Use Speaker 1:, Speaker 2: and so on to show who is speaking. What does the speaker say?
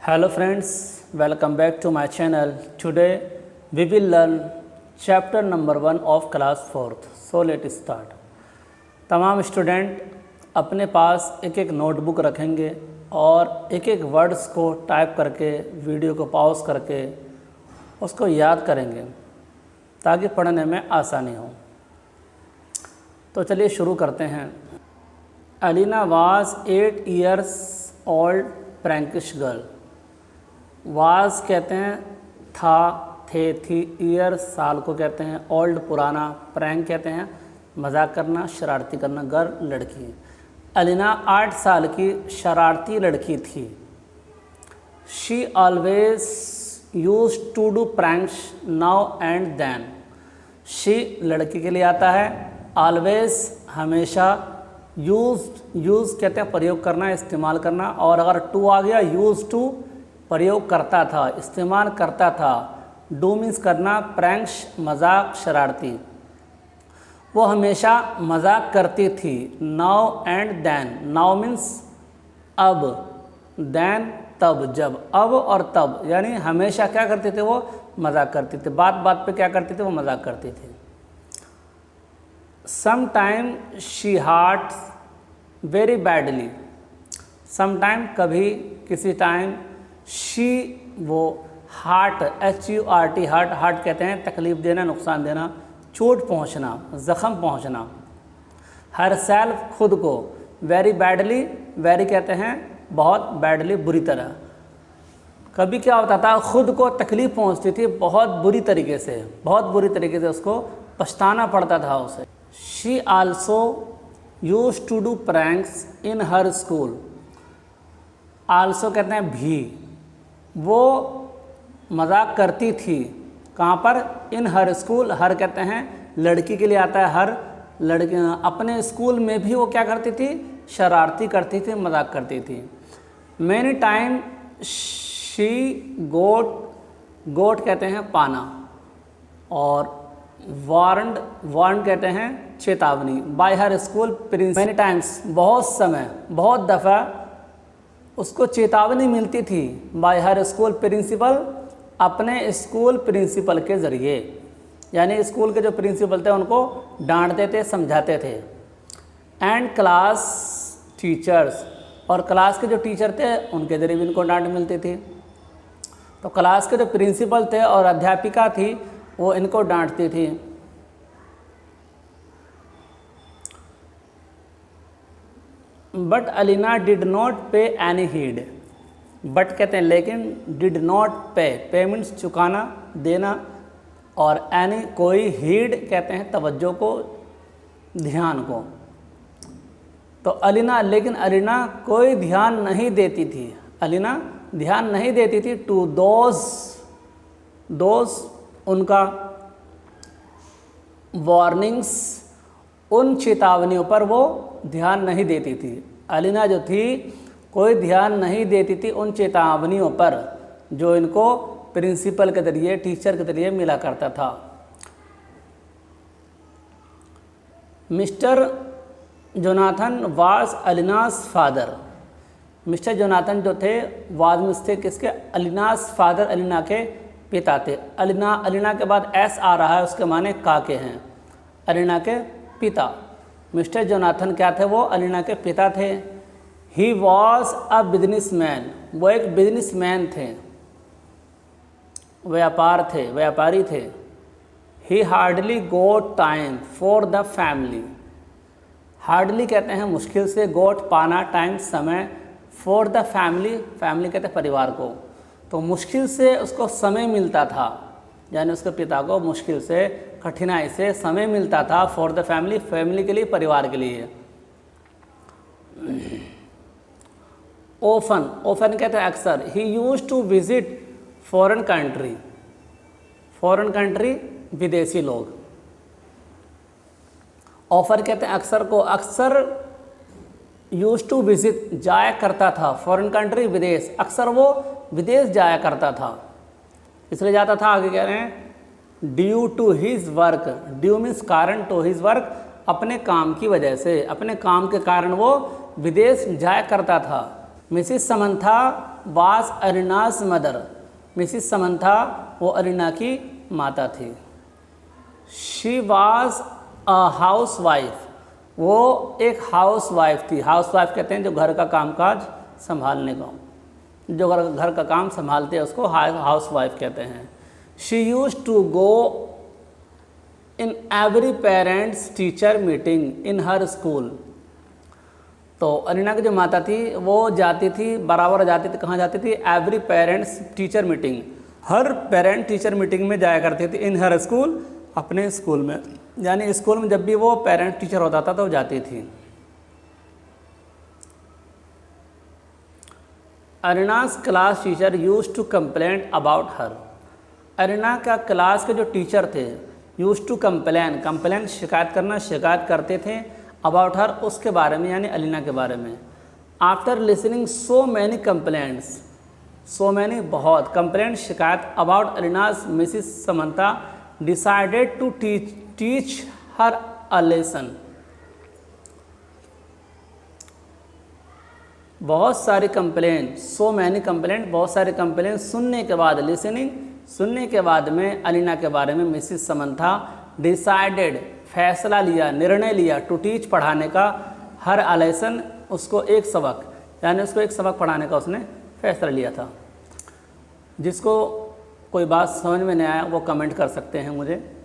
Speaker 1: Hello friends, welcome back to my channel. Today we will learn chapter number 1 of class 4th. So let's start. तमाम student अपने पास एक एक notebook रखेंगे और एक एक वर्ड्स को टाइप करके वीडियो को पॉज करके उसको याद करेंगे ताकि पढ़ने में आसानी हो। तो चलिए शुरू करते हैं। Alina was 8 years old prankish girl। Was कहते हैं था, थे, थी, ईयर साल को कहते हैं, ओल्ड पुराना, प्रैंक कहते हैं मजाक करना, शरारती करना, गर्ल लड़की। अलीना 8 साल की शरारती लड़की थी। She always use to do pranks now and then. She लड़की के लिए आता है, ऑलवेज हमेशा, यूज़ कहते हैं प्रयोग करना, इस्तेमाल करना, और अगर टू आ गया यूज़ टू प्रयोग करता था, इस्तेमाल करता था। डू मीन्स करना, प्रैंक्स मजाक, शरारती। वो हमेशा मजाक करती थी। Now and then, now means अब, देन तब, जब, अब और तब, यानी हमेशा क्या करते थे वो मजाक करती थी। बात बात पे क्या करती थी वो मजाक करती थी। Some time she hurt very badly. Some time कभी, किसी टाइम, शी वो, हार्ट HURT, हार्ट, हार्ट कहते हैं तकलीफ़ देना, नुकसान देना, चोट पहुंचना, ज़ख़म पहुंचना। हर सेल्फ खुद को, वेरी बैडली, वेरी कहते हैं बहुत, बैडली बुरी तरह। कभी क्या होता था, खुद को तकलीफ़ पहुंचती थी बहुत बुरी तरीके से, बहुत बुरी तरीके से उसको पछताना पड़ता था उसे। She also use to do pranks in her school. Also कहते हैं भी, वो मजाक करती थी कहाँ पर, इन हर स्कूल, हर कहते हैं लड़की के लिए आता है, हर लड़की अपने स्कूल में भी वो क्या करती थी, शरारती करती थी, मजाक करती थी। मैनी टाइम शी गोट कहते हैं पाना, और वार्न कहते हैं चेतावनी। By her school principal, many times बहुत समय, बहुत दफ़ा उसको चेतावनी मिलती थी। बाय हर स्कूल प्रिंसिपल, अपने स्कूल प्रिंसिपल के ज़रिए, यानी स्कूल के जो प्रिंसिपल थे उनको डांटते थे, समझाते थे। एंड क्लास टीचर्स, और क्लास के जो टीचर थे उनके ज़रिए भी इनको डांट मिलती थी। तो क्लास के जो प्रिंसिपल थे और अध्यापिका थी वो इनको डांटती थी। बट अलीना डिड नॉट पे एनी हीड। बट कहते हैं लेकिन, डिड नॉट पे मीन्स चुकाना, देना, और एनी कोई, हीड कहते हैं तवज्जो को, ध्यान को। तो अलीना, लेकिन अलीना कोई ध्यान नहीं देती थी। अलीना ध्यान नहीं देती थी टू दोज उनका, वार्निंग्स उन चेतावनियों पर वो ध्यान नहीं देती थी। अलीना जो थी कोई ध्यान नहीं देती थी उन चेतावनियों पर जो इनको प्रिंसिपल के ज़रिए, टीचर के ज़रिए मिला करता था। Mister Jonathan was Alina's father. Mister Jonathan जो थे वाज में थे किसके, अलीनास फादर, अलीना के पिता थे। अलीना के बाद एस आ रहा है, उसके माने काके हैं, अलीना के पिता। मिस्टर जोनाथन क्या थे, वो अलीना के पिता थे। ही वॉज अ बिजनेसमैन, वो एक बिजनेसमैन थे, व्यापारी थे। He hardly got time for the family. Hardly कहते हैं मुश्किल से, गोट पाना, टाइम समय, फॉर द फैमिली, फैमिली कहते हैं परिवार को। तो मुश्किल से उसको समय मिलता था, यानी उसके पिता को मुश्किल से, कठिनाई से समय मिलता था। फॉर द फैमिली, फैमिली के लिए, परिवार के लिए। ओफन कहते हैं अक्सर। He used to visit foreign country, विदेशी लोग। ऑफर कहते हैं अक्सर को, अक्सर यूज टू विजिट जाया करता था, फॉरेन कंट्री विदेश, अक्सर वो विदेश जाया करता था, इसलिए जाता था। आगे कह रहे हैं due to his work, due means कारण, टू हिज वर्क अपने काम की वजह से, अपने काम के कारण वो विदेश जाया करता था। Mrs Samantha was arenas mother, Mrs Samantha वो अरीना की माता थी। She was a house wife, वो एक हाउस वाइफ थी। हाउस वाइफ कहते हैं जो घर का कामकाज संभालने को, जो घर का काम संभालते हैं उसको हाउस वाइफ कहते हैं। She use to go in every parents teacher meeting in her school. तो अरीना की जो माता थी वो जाती थी, बराबर जाती थी, कहाँ जाती थी? एवरी पेरेंट्स टीचर मीटिंग, हर पेरेंट टीचर मीटिंग में जाया करती थी। इन हर स्कूल, अपने स्कूल में, यानी स्कूल में जब भी वो पेरेंट टीचर होता था तो वो जाती थी। Arina's class teacher use to complaint about her, Arina का क्लास के जो टीचर थे यूज टू कंप्लेन शिकायत करना, शिकायत करते थे अबाउट हर, उसके बारे में, यानी अलीना के बारे में। After listening so many complaints, so many बहुत, कंप्लेंट शिकायत about Alina's Mrs Samantha decided to teach her a lesson. बहुत सारी कंप्लेंट, सो मैनी कंप्लेंट, बहुत सारी कंप्लेंट सुनने के बाद, लिसनिंग सुनने के बाद में अलीना के बारे में मिसिस समंथा डिसाइडेड फैसला लिया, निर्णय लिया, टू टीच पढ़ाने का, हर अ लेसन उसको एक सबक, यानी उसको एक सबक पढ़ाने का उसने फैसला लिया था। जिसको कोई बात समझ में नहीं आया वो कमेंट कर सकते हैं मुझे।